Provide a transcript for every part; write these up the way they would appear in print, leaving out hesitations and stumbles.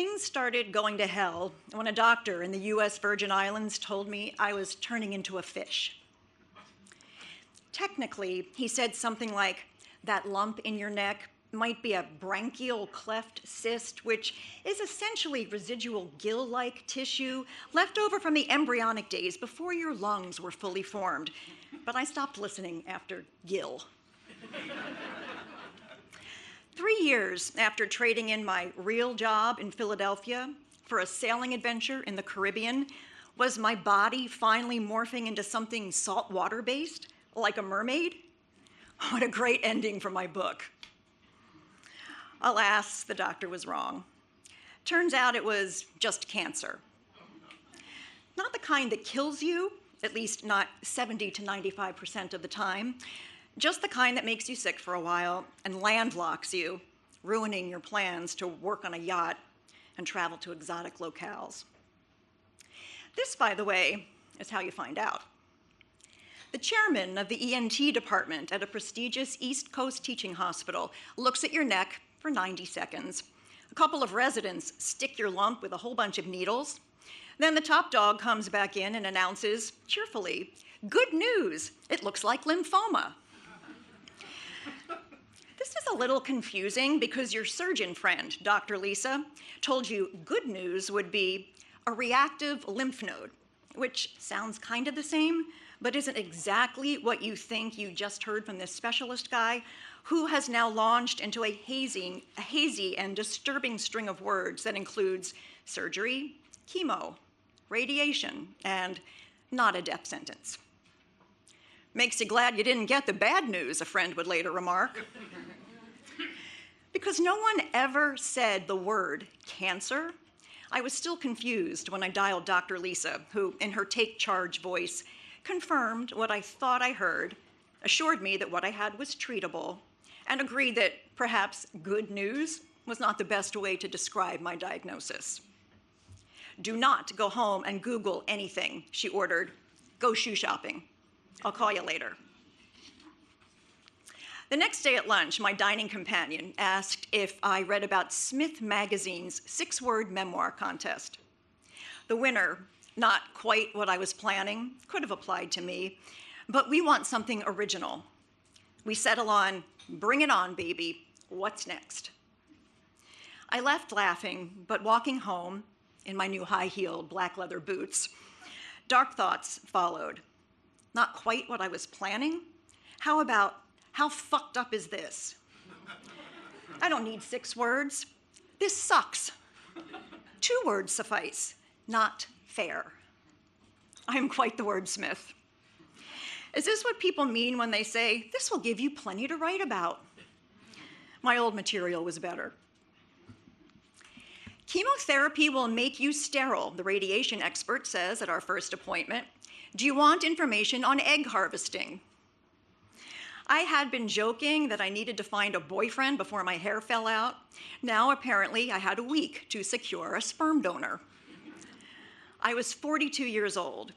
Things started going to hell when a doctor in the US Virgin Islands told me I was turning into a fish. Technically, he said something like, that lump in your neck might be a branchial cleft cyst, which is essentially residual gill-like tissue left over from the embryonic days before your lungs were fully formed. But I stopped listening after gill. 3 years after trading in my real job in Philadelphia for a sailing adventure in the Caribbean, was my body finally morphing into something saltwater-based, like a mermaid? What a great ending for my book. Alas, the doctor was wrong. Turns out it was just cancer. Not the kind that kills you, at least not 70 to 95% of the time, just the kind that makes you sick for a while and landlocks you, ruining your plans to work on a yacht and travel to exotic locales. This, by the way, is how you find out. The chairman of the ENT department at a prestigious East Coast teaching hospital looks at your neck for 90 seconds. A couple of residents stick your lump with a whole bunch of needles. Then the top dog comes back in and announces, cheerfully, "Good news, it looks like lymphoma." This is a little confusing because your surgeon friend, Dr. Lisa, told you good news would be a reactive lymph node, which sounds kind of the same, but isn't exactly what you think you just heard from this specialist guy, who has now launched into a hazy and disturbing string of words that includes surgery, chemo, radiation, and not a death sentence. Makes you glad you didn't get the bad news, a friend would later remark. Because no one ever said the word cancer, I was still confused when I dialed Dr. Lisa, who, in her take charge voice, confirmed what I thought I heard, assured me that what I had was treatable, and agreed that perhaps good news was not the best way to describe my diagnosis. "Do not go home and Google anything," she ordered. "Go shoe shopping. I'll call you later." The next day at lunch, my dining companion asked if I read about Smith Magazine's 6-word memoir contest. The winner, not quite what I was planning, could have applied to me, but we want something original. We settle on, bring it on, baby, what's next? I left laughing, but walking home, in my new high-heeled black leather boots, dark thoughts followed. Not quite what I was planning? How about, how fucked up is this? I don't need 6 words. This sucks. 2 words suffice. Not fair. I am quite the wordsmith. Is this what people mean when they say, "This will give you plenty to write about"? My old material was better. Chemotherapy will make you sterile, the radiation expert says at our first appointment. Do you want information on egg harvesting? I had been joking that I needed to find a boyfriend before my hair fell out. Now, apparently, I had a week to secure a sperm donor. I was 42 years old.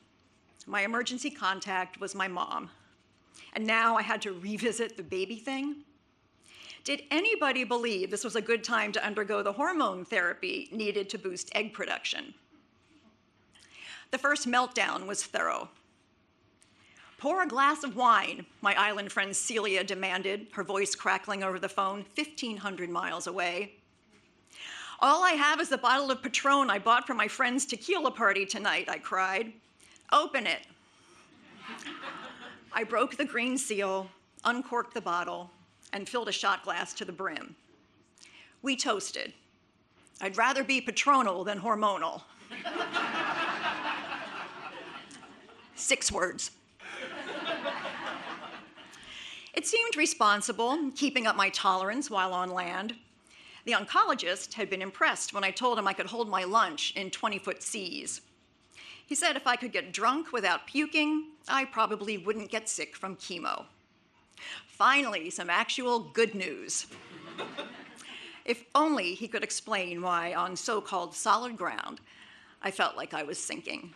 My emergency contact was my mom. And now I had to revisit the baby thing. Did anybody believe this was a good time to undergo the hormone therapy needed to boost egg production? The first meltdown was thorough. "Pour a glass of wine," my island friend Celia demanded, her voice crackling over the phone 1,500 miles away. "All I have is a bottle of Patron I bought for my friend's tequila party tonight," I cried. "Open it." I broke the green seal, uncorked the bottle, and filled a shot glass to the brim. We toasted. I'd rather be patronal than hormonal. 6 words. It seemed responsible, keeping up my tolerance while on land. The oncologist had been impressed when I told him I could hold my lunch in 20-foot seas. He said if I could get drunk without puking, I probably wouldn't get sick from chemo. Finally, some actual good news. If only he could explain why, on so-called solid ground, I felt like I was sinking.